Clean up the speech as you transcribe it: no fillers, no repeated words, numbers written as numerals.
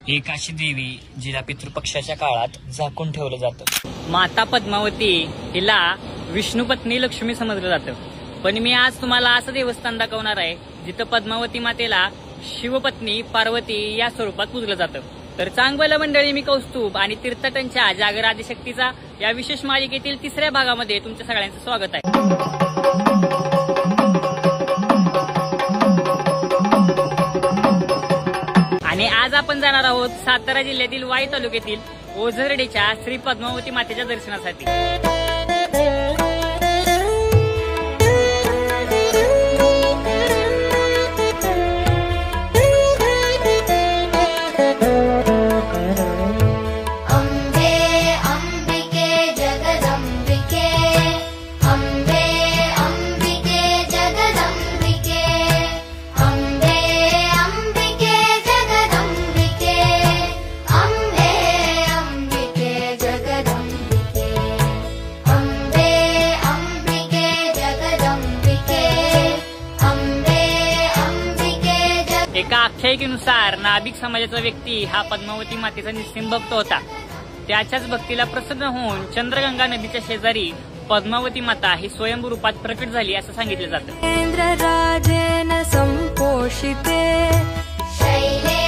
एक अशी देवी जिला पितृपक्षाच्या काळात झाकून ठेवलं जातं। माता पद्मावती हिला विष्णू पत्नी लक्ष्मी समजलं जातं, पण मी आज तुम्हाला असं देवस्थान दाखवणार आहे जिथं पद्मावती मातेला शिवपत्नी पार्वती या स्वरूपात पूजलं जातं। तर चांगलं मंडळी, मी कौस्तुभ आणि तीर्थटनच्या जागर आदिशक्तीचा या विशेष मालिकेतील तिसऱ्या भागामध्ये तुमच्या सगळ्यांचं स्वागत आहे। आणि आज आपण जाणार आहोत सातारा जिल्ह्यातील वाई तालुक्यातील ओझरडेच्या श्री पद्मावती मातेच्या दर्शनासाठी। एका आख्यायिकेनुसार नाभिक समाजाचा व्यक्ती हा पद्मावती मातेचा निस्सीम भक्त होता। त्याच्याच भक्तीला प्रसन्न होऊन चंद्रगंगा नदीच्या शेजारी पद्मावती माता ही स्वयंभू रूपात प्रकट झाली असं सांगितलं जातं। इंद्रराजेन संपोषिते शैले